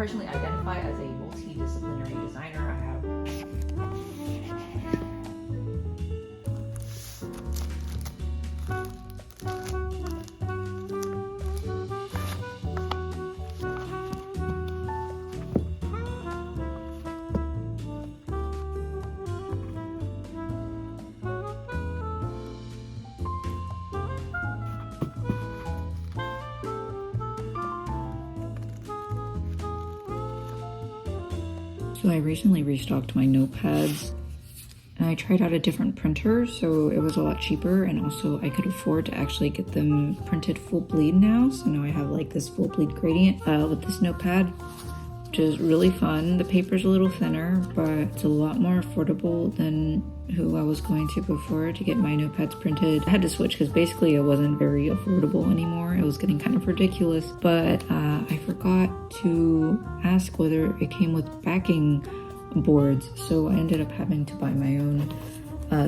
personally identify as a multidisciplinary designer. I have So I recently restocked my notepads and I tried out a different printer, so it was a lot cheaper, and also I could afford to actually get them printed full bleed now. So now I have like this full bleed gradient with this notepad, which is really fun. The paper's a little thinner, but it's a lot more affordable than who I was going to before to get my notepads printed. I had to switch because basically it wasn't very affordable anymore. It was getting kind of ridiculous, but I forgot to ask whether it came with backing boards, so I ended up having to buy my own.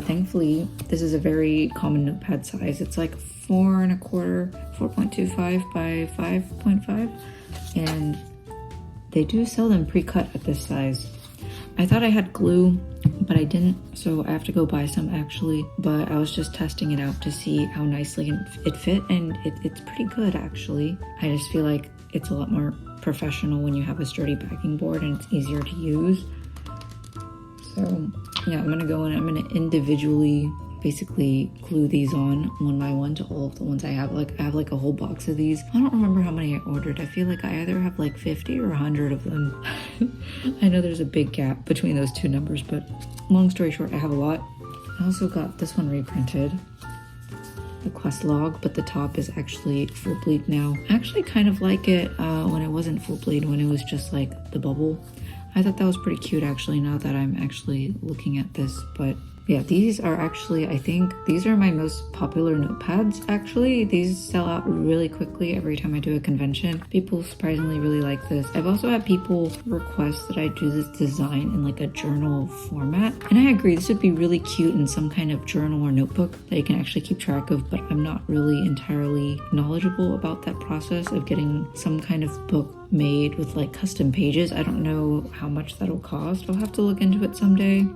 Thankfully, this is a very common notepad size. It's like 4.25 by 5.5, and they do sell them pre-cut at this size. I thought I had glue, but I didn't, so I have to go buy some actually. But I was just testing it out to see how nicely it fit, and it's pretty good actually. I just feel like it's a lot more professional when you have a sturdy backing board and it's easier to use. So yeah, I'm gonna go in, I'm gonna individually basically glue these on one by one to all of the ones I have. Like I have like a whole box of these. I don't remember how many I ordered. I feel like I either have like 50 or 100 of them. I know there's a big gap between those two numbers, but long story short, I have a lot. I also got this one reprinted, the quest log, but the top is actually full bleed now. I actually kind of like it when it wasn't full bleed, when it was just like the bubble. I thought that was pretty cute actually, now that I'm actually looking at this. But yeah, these are actually, I think these are my most popular notepads actually. These sell out really quickly every time I do a convention. People surprisingly really like this. I've also had people request that I do this design in like a journal format, and I agree, this would be really cute in some kind of journal or notebook that you can actually keep track of, but I'm not really entirely knowledgeable about that process of getting some kind of book made with like custom pages. I don't know how much that'll cost. I'll have to look into it someday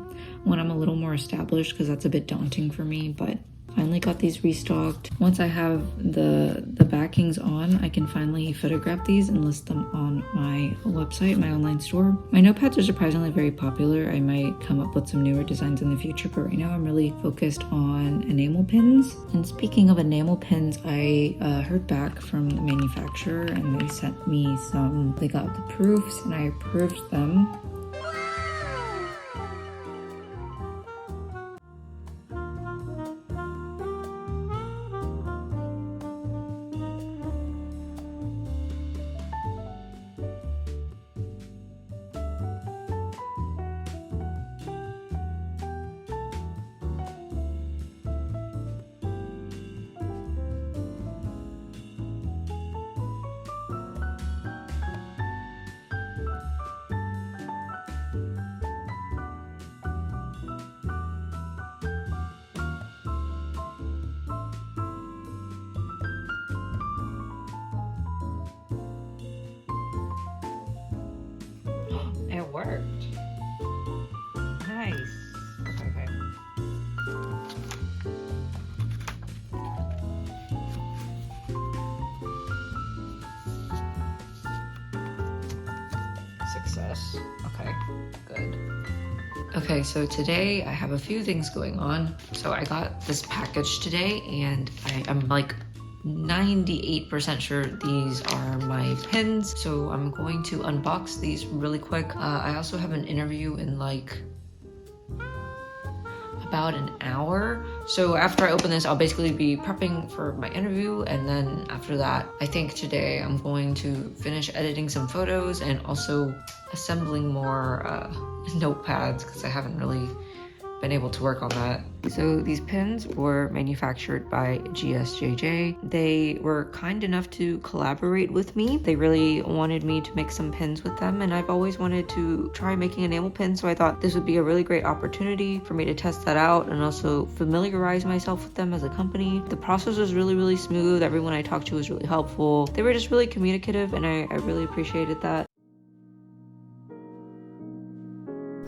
when I'm a little more established, because that's a bit daunting for me. But finally got these restocked. Once I have the backings on, I can finally photograph these and list them on my website, my online store. My notepads are surprisingly very popular. I might come up with some newer designs in the future, but right now I'm really focused on enamel pins. And speaking of enamel pins, I heard back from the manufacturer and they sent me some. They got the proofs and I approved them. It worked. Nice. Okay. Success. Okay, good. Okay, so today I have a few things going on. So I got this package today and I'm like 98% sure these are my pins, so I'm going to unbox these really quick. I also have an interview in like about an hour, so after I open this I'll basically be prepping for my interview, and then after that I think today I'm going to finish editing some photos and also assembling more notepads, because I haven't really been able to work on that. So these pins were manufactured by GSJJ. They were kind enough to collaborate with me. They really wanted me to make some pins with them, and I've always wanted to try making enamel pins, so I thought this would be a really great opportunity for me to test that out and also familiarize myself with them as a company. The process was really smooth. Everyone I talked to was really helpful. They were just really communicative, and I really appreciated that.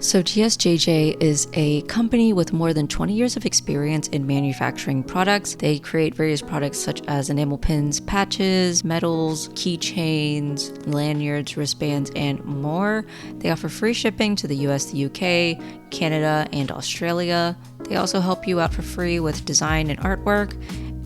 So GSJJ is a company with more than 20 years of experience in manufacturing products. They create various products such as enamel pins, patches, medals, keychains, lanyards, wristbands, and more. They offer free shipping to the US, the UK, Canada, and Australia. They also help you out for free with design and artwork.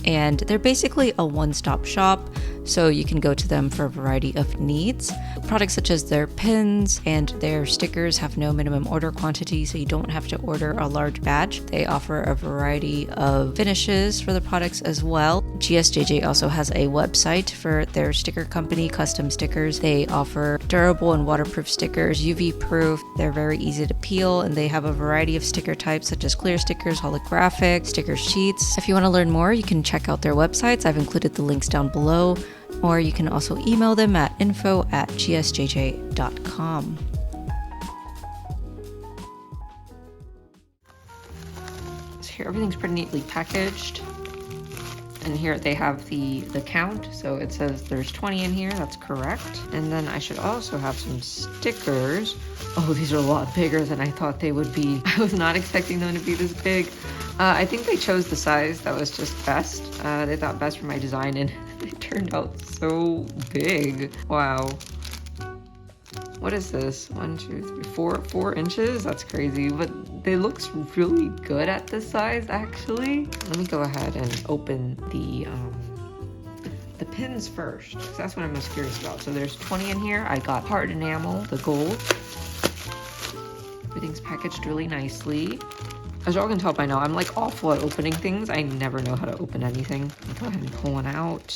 And they're basically a one-stop shop, so you can go to them for a variety of needs. Products such as their pins and their stickers have no minimum order quantity, so you don't have to order a large batch. They offer a variety of finishes for the products as well. GSJJ also has a website for their sticker company, Custom Stickers. They offer durable and waterproof stickers, UV-proof. They're very easy to peel, and they have a variety of sticker types such as clear stickers, holographic, sticker sheets. If you want to learn more, you can check out their websites. I've included the links down below, or you can also email them at info@gsjj.com. So here everything's pretty neatly packaged. And here they have the count, so it says there's 20 in here, that's correct. And then I should also have some stickers. Oh, these are a lot bigger than I thought they would be. I was not expecting them to be this big. I think they chose the size that was just best. They thought best for my design, and it turned out so big. Wow. What is this? 1, 2, 3, 4 inches? That's crazy, but they look really good at this size, actually. Let me go ahead and open the pins first, because that's what I'm most curious about. So there's 20 in here. I got hard enamel, the gold. Everything's packaged really nicely. As y'all can tell by now, I'm like awful at opening things. I never know how to open anything. I'll go ahead and pull one out.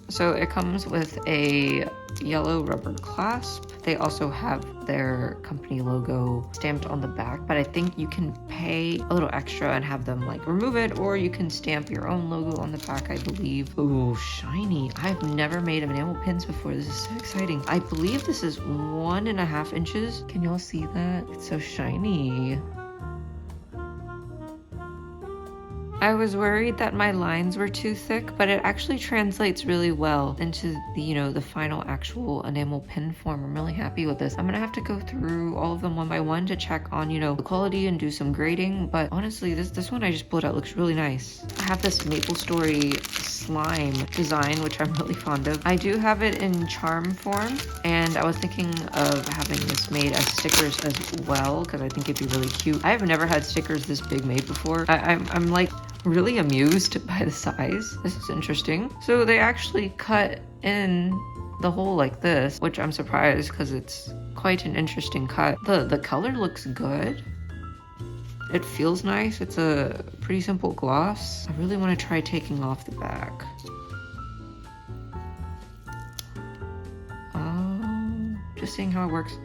So it comes with a yellow rubber clasp. They also have their company logo stamped on the back, but I think you can pay a little extra and have them like remove it, or you can stamp your own logo on the back, I believe. Ooh, shiny. I've never made enamel pins before. This is so exciting. I believe this is 1.5 inches. Can y'all see that? It's so shiny. I was worried that my lines were too thick, but it actually translates really well into the, the final actual enamel pin form. I'm really happy with this. I'm gonna have to go through all of them one by one to check on, the quality and do some grading. But honestly, this one I just pulled out looks really nice. I have this Maple Story slime design, which I'm really fond of. I do have it in charm form, and I was thinking of having this made as stickers as well, because I think it'd be really cute. I have never had stickers this big made before. I'm like really amused by the size. This is interesting. So they actually cut in the hole like this, which I'm surprised because it's quite an interesting cut. The color looks good. It feels nice. It's a pretty simple gloss. I really want to try taking off the back. Just seeing how it works.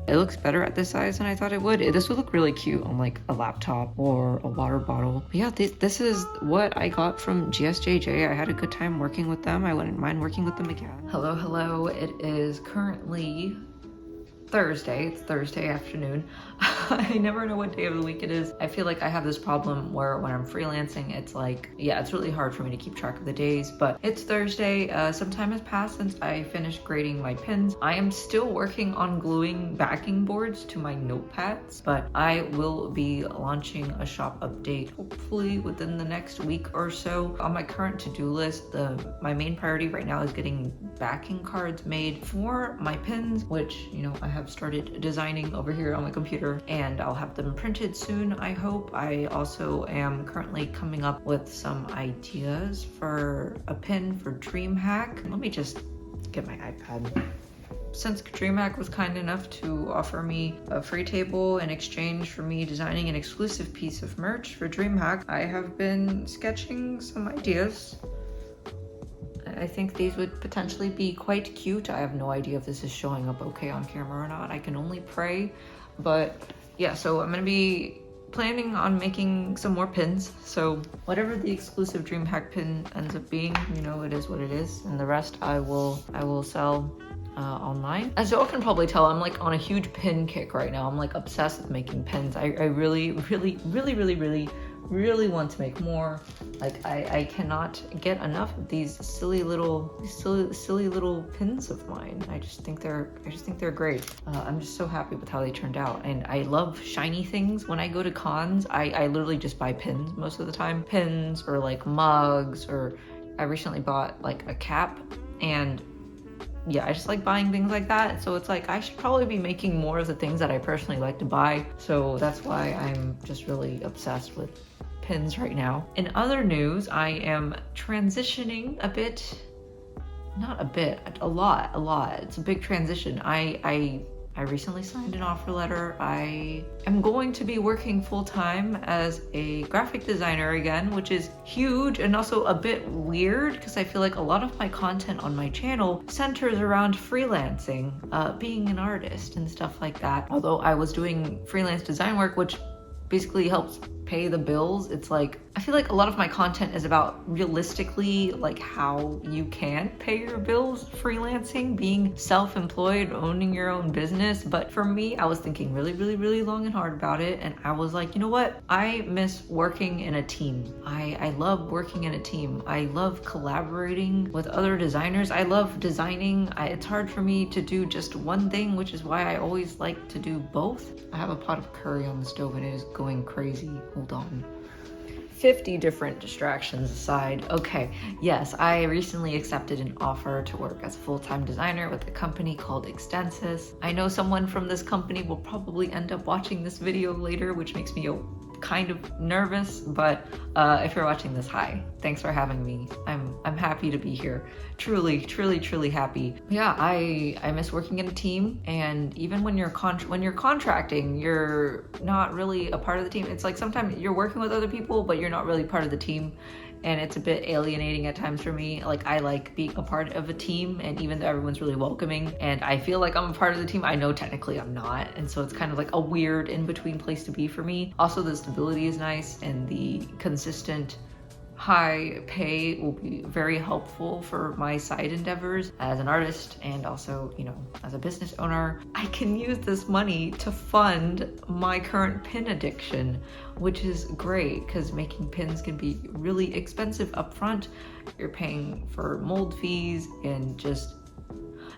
It looks better at this size than I thought it would. This would look really cute on like a laptop or a water bottle. But yeah, this is what I got from GSJJ. I had a good time working with them. I wouldn't mind working with them again. Hello. It is currently Thursday. It's Thursday afternoon. I never know what day of the week it is. I feel like I have this problem where when I'm freelancing, it's like, yeah, it's really hard for me to keep track of the days, but it's Thursday. Some time has passed since I finished grading my pins. I am still working on gluing backing boards to my notepads, but I will be launching a shop update hopefully within the next week or so. On my current to-do list, my main priority right now is getting backing cards made for my pins, which, I have started designing over here on my computer, and I'll have them printed soon, I hope. I also am currently coming up with some ideas for a pin for dreamhack. Let me just get my iPad. Since dreamhack was kind enough to offer me a free table in exchange for me designing an exclusive piece of merch for dreamhack, I have been sketching some ideas. I think these would potentially be quite cute. I have no idea if this is showing up okay on camera or not. I can only pray. But yeah, so I'm gonna be planning on making some more pins. So whatever the exclusive dreamhack pin ends up being, it is what it is. And the rest I will sell online. As y'all can probably tell, I'm like on a huge pin kick right now. I'm like obsessed with making pins. I really really want to make more. Like I cannot get enough of these silly little pins of mine. I just think they're great. I'm just so happy with how they turned out, and I love shiny things. When I go to cons, I literally just buy pins most of the time. Pins or like mugs, or I recently bought like a cap, and yeah, I just like buying things like that. So it's like I should probably be making more of the things that I personally like to buy. So that's why I'm just really obsessed with pins right now. In other news, I am transitioning a bit. Not a bit, a lot. It's a big transition. I recently signed an offer letter. I am going to be working full-time as a graphic designer again, which is huge and also a bit weird because I feel like a lot of my content on my channel centers around freelancing, being an artist and stuff like that. Although I was doing freelance design work, which basically helps pay the bills. It's like, I feel like a lot of my content is about realistically like how you can pay your bills freelancing, being self-employed, owning your own business. But for me, I was thinking really long and hard about it, and I was like, you know what? I miss working in a team. I love working in a team. I love collaborating with other designers. I love designing. It's hard for me to do just one thing, which is why I always like to do both. I have a pot of curry on the stove and it is going crazy. Hold on. 50 different distractions aside. Okay, yes, I recently accepted an offer to work as a full-time designer with a company called Extensis. I know someone from this company will probably end up watching this video later, which makes me kind of nervous, but if you're watching this, hi. Thanks for having me. I'm happy to be here. Truly happy. Yeah, I miss working in a team, and even when you're contracting, you're not really a part of the team. It's like sometimes you're working with other people, but you're not really part of the team. And it's a bit alienating at times for me. Like, I like being a part of a team, and even though everyone's really welcoming and I feel like I'm a part of the team, I know technically I'm not. And so it's kind of like a weird in-between place to be for me. Also, the stability is nice, and the consistent high pay will be very helpful for my side endeavors as an artist, and also, you know, as a business owner. I can use this money to fund my current pin addiction, which is great because making pins can be really expensive up front. You're paying for mold fees and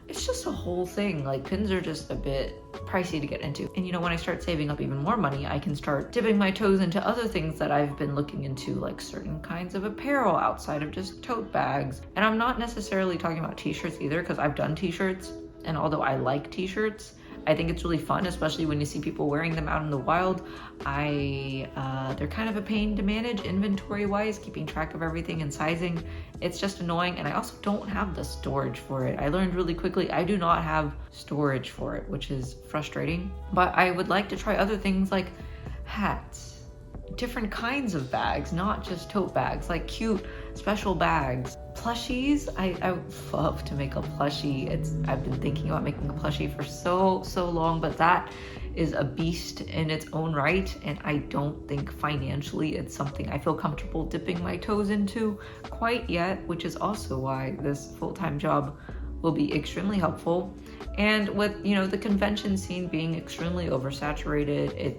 it's just a whole thing. Like, pins are just a bit pricey to get into. And you know, when I start saving up even more money, I can start dipping my toes into other things that I've been looking into, like certain kinds of apparel outside of just tote bags. And I'm not necessarily talking about t-shirts either, because I've done t-shirts, and although I like t-shirts, I think it's really fun, especially when you see people wearing them out in the wild. They're kind of a pain to manage inventory-wise, keeping track of everything and sizing. It's just annoying, and I also don't have the storage for it. I learned really quickly I do not have storage for it, which is frustrating. But I would like to try other things like hats, different kinds of bags, not just tote bags, like cute special bags. Plushies, I would love to make a plushie. I've been thinking about making a plushie for so long, but that is a beast in its own right, and I don't think financially it's something I feel comfortable dipping my toes into quite yet, which is also why this full-time job will be extremely helpful. And with, you know, the convention scene being extremely oversaturated,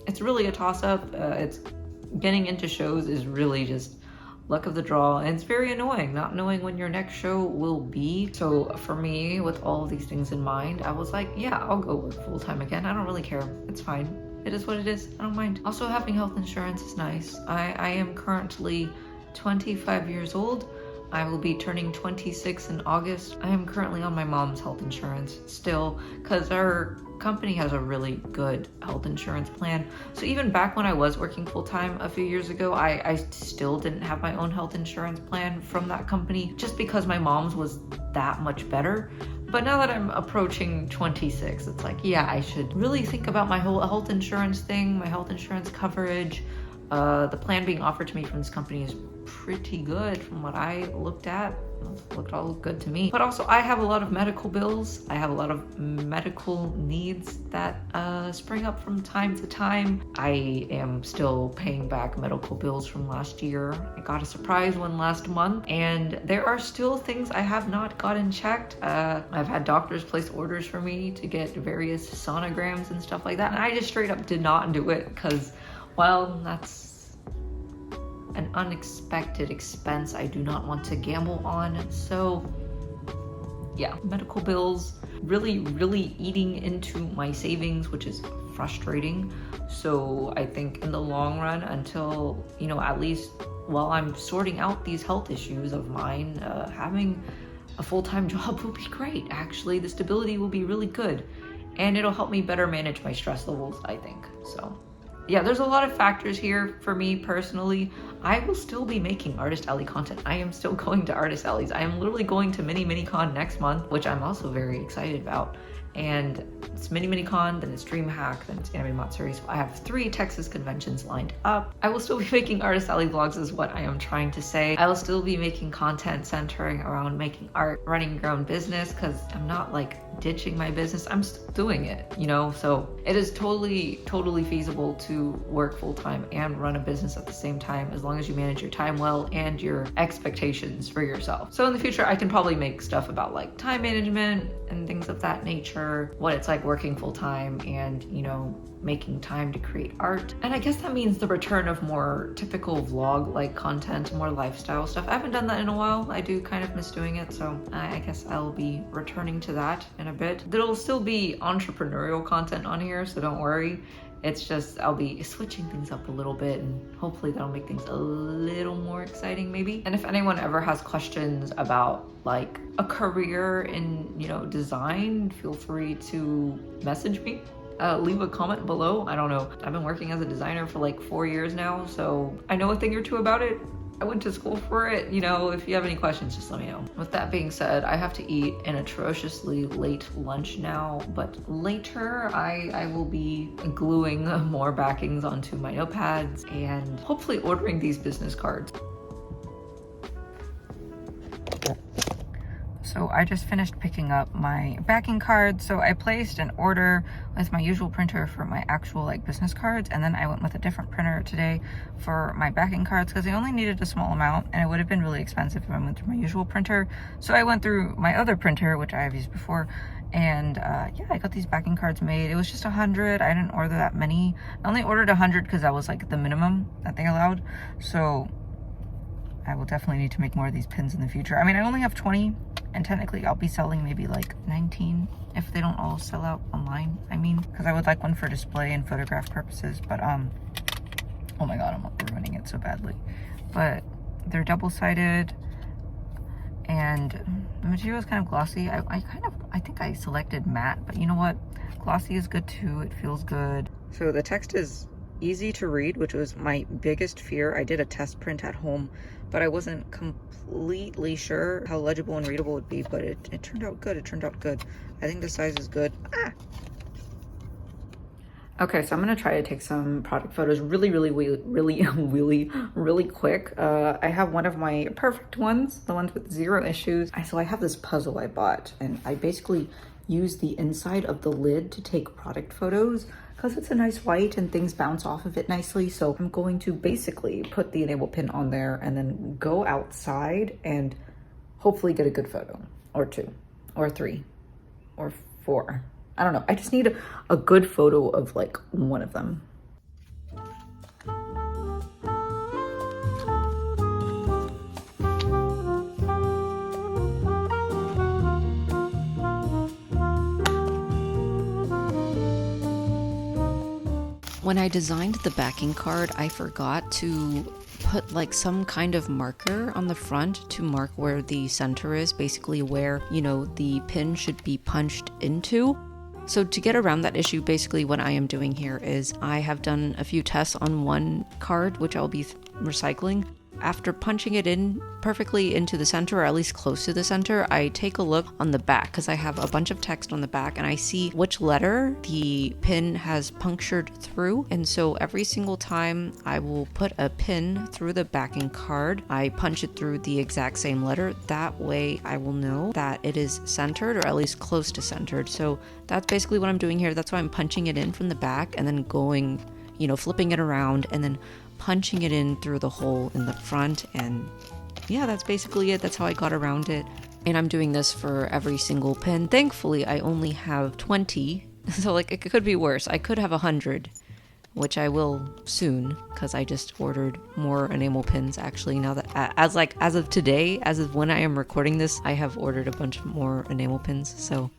it's really a toss-up. It's getting into shows is really just luck of the draw, and it's very annoying not knowing when your next show will be. So for me, with all of these things in mind, I was like, yeah, I'll go work full-time again. I don't really care. It's fine. It is what it is. I don't mind. Also, having health insurance is nice. I am currently 25 years old. I will be turning 26 in August. I am currently on my mom's health insurance still, because our company has a really good health insurance plan. So even back when I was working full-time a few years ago, I still didn't have my own health insurance plan from that company, just because my mom's was that much better. But now that I'm approaching 26, it's like, yeah, I should really think about my whole health insurance thing, my health insurance coverage. The plan being offered to me from this company is pretty good from what I looked at. It all looked good to me. But also, I have a lot of medical bills. I have a lot of medical needs that spring up from time to time. I am still paying back medical bills from last year. I got a surprise one last month, and there are still things I have not gotten checked. I've had doctors place orders for me to get various sonograms and stuff like that, and I just straight up did not do it because, well, an unexpected expense I do not want to gamble on. So yeah, medical bills really eating into my savings, which is frustrating. So I think in the long run, until, you know, at least while I'm sorting out these health issues of mine, having a full-time job will be great. Actually, the stability will be really good, and it'll help me better manage my stress levels, I think. So yeah, there's a lot of factors here for me personally. I will still be making Artist Alley content. I am still going to Artist Alleys. I am literally going to Mini Con next month, which I'm also very excited about. And it's Mini Con, then it's DreamHack, then it's Anime Matsuri. So I have 3 Texas conventions lined up. I will still be making Artist Alley vlogs is what I am trying to say. I will still be making content centering around making art, running your own business, because I'm not like ditching my business. I'm still doing it, you know? So it is totally feasible to work full-time and run a business at the same time, as long as you manage your time well and your expectations for yourself. So in the future, I can probably make stuff about like time management and things of that nature, what it's like working full-time and, you know, making time to create art. And I guess that means the return of more typical vlog like content, more lifestyle stuff. I haven't done that in a while. I do kind of miss doing it, so I guess I'll be returning to that in a bit. There'll still be entrepreneurial content on here, so don't worry. It's just I'll be switching things up a little bit, and hopefully that'll make things a little more exciting maybe. And if anyone ever has questions about like a career in, you know, design, feel free to message me. Leave a comment below. I don't know. I've been working as a designer for like 4 years now, so I know a thing or two about it. I went to school for it. You know, if you have any questions, just let me know. With that being said, I have to eat an atrociously late lunch now, but later I will be gluing more backings onto my notepads and hopefully ordering these business cards. So I just finished picking up my backing cards. So I placed an order with my usual printer for my actual like business cards, and then I went with a different printer today for my backing cards because I only needed a small amount and it would have been really expensive if I went through my usual printer. So I went through my other printer, which I have used before, and yeah, I got these backing cards made. It was just 100. I didn't order that many. I only ordered 100 because that was like the minimum that they allowed. So I will definitely need to make more of these pins in the future. I mean, I only have 20, and technically I'll be selling maybe like 19 if they don't all sell out online. I mean, because I would like one for display and photograph purposes, but oh my god, I'm ruining it so badly. But they're double-sided, and the material is kind of glossy. I think I selected matte, but you know what? Glossy is good too. It feels good. So the text is easy to read, which was my biggest fear. I did a test print at home, but I wasn't completely sure how legible and readable it would be, but it turned out good. It turned out good. I think the size is good. Okay, so I'm gonna try to take some product photos really quick. I have one of my perfect ones, the ones with 0 issues. So I have this puzzle I bought, and I basically use the inside of the lid to take product photos because it's a nice white and things bounce off of it nicely. So I'm going to basically put the enable pin on there and then go outside and hopefully get a good photo, or 2 or 3 or 4. I don't know. I just need a good photo of like one of them. When I designed the backing card, I forgot to put like some kind of marker on the front to mark where the center is, basically where, you know, the pin should be punched into. So to get around that issue, basically what I am doing here is I have done a few tests on one card, which I'll be recycling. After punching it in perfectly into the center, or at least close to the center, I take a look on the back because I have a bunch of text on the back and I see which letter the pin has punctured through. And so every single time I will put a pin through the backing card, I punch it through the exact same letter. That way I will know that it is centered, or at least close to centered. So that's basically what I'm doing here. That's why I'm punching it in from the back and then going, you know, flipping it around and then punching it in through the hole in the front. And yeah, that's basically it. That's how I got around it. And I'm doing this for every single pin. Thankfully, I only have 20. So like it could be worse. I could have 100. which I will soon because I just ordered more enamel pins actually. Now that as of today, as of when I am recording this, I have ordered a bunch more enamel pins. So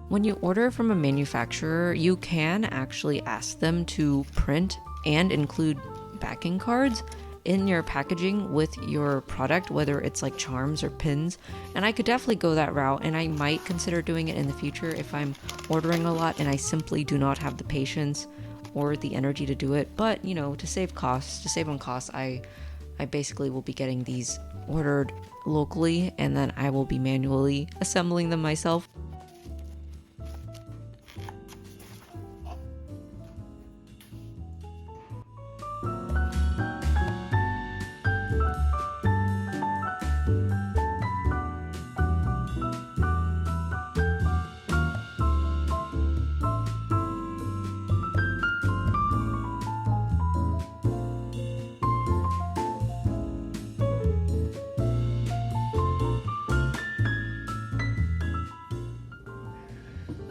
when you order from a manufacturer, you can actually ask them to print and include backing cards in your packaging with your product, whether it's like charms or pins. And I could definitely go that route, and I might consider doing it in the future if I'm ordering a lot and I simply do not have the patience or the energy to do it. But you know, to save on costs, I basically will be getting these ordered locally, and then I will be manually assembling them myself.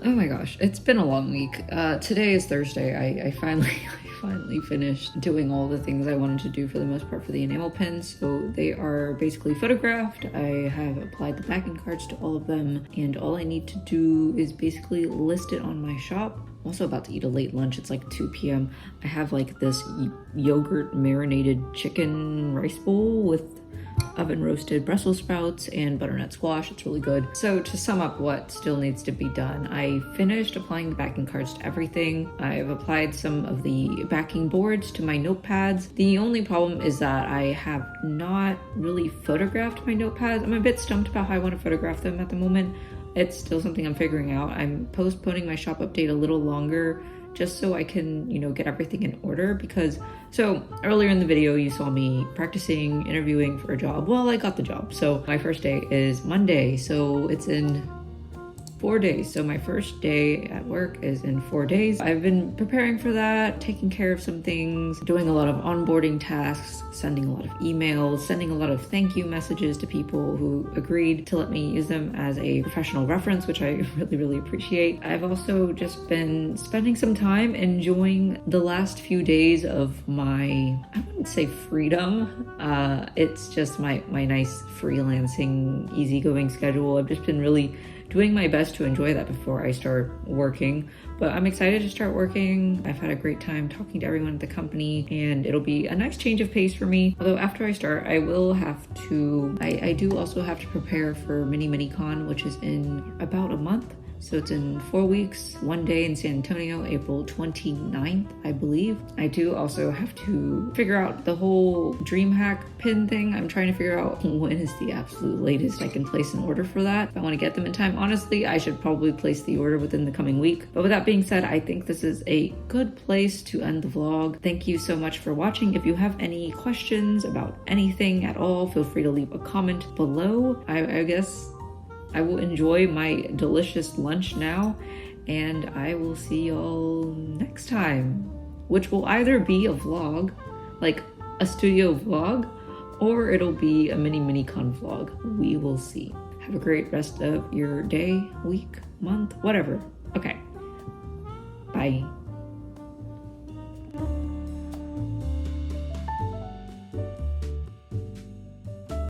Oh my gosh, it's been a long week. Today is Thursday. I finally finished doing all the things I wanted to do for the most part for the enamel pins. So they are basically photographed. I have applied the backing cards to all of them, and all I need to do is basically list it on my shop. I'm also about to eat a late lunch. It's like 2 p.m. I have like this yogurt marinated chicken rice bowl with oven roasted Brussels sprouts and butternut squash. It's really good. So to sum up what still needs to be done, I finished applying the backing cards to everything. I've applied some of the backing boards to my notepads. The only problem is that I have not really photographed my notepads. I'm a bit stumped about how I want to photograph them at the moment. It's still something I'm figuring out. I'm postponing my shop update a little longer just so I can, you know, get everything in order, because so earlier in the video you saw me practicing interviewing for a job. Well, I got the job. So my first day is Monday, so it's in 4 days. So my first day at work is in 4 days. I've been preparing for that, taking care of some things, doing a lot of onboarding tasks, sending a lot of emails, sending a lot of thank you messages to people who agreed to let me use them as a professional reference, which I really appreciate. I've also just been spending some time enjoying the last few days of my, I wouldn't say freedom. It's just my nice freelancing, easygoing schedule. I've just been really doing my best to enjoy that before I start working. But I'm excited to start working. I've had a great time talking to everyone at the company, and it'll be a nice change of pace for me. Although after I start, I will have to, I do also have to prepare for Mini-Con, which is in about a month. So it's in 4 weeks, 1 day in San Antonio, April 29th, I believe. I do also have to figure out the whole DreamHack pin thing. I'm trying to figure out when is the absolute latest I can place an order for that. If I want to get them in time, honestly, I should probably place the order within the coming week. But with that being said, I think this is a good place to end the vlog. Thank you so much for watching. If you have any questions about anything at all, feel free to leave a comment below. I guess I will enjoy my delicious lunch now, and I will see y'all next time, which will either be a vlog, like a studio vlog, or it'll be a Mini-Con vlog. We will see. Have a great rest of your day, week, month, whatever. Okay. Bye.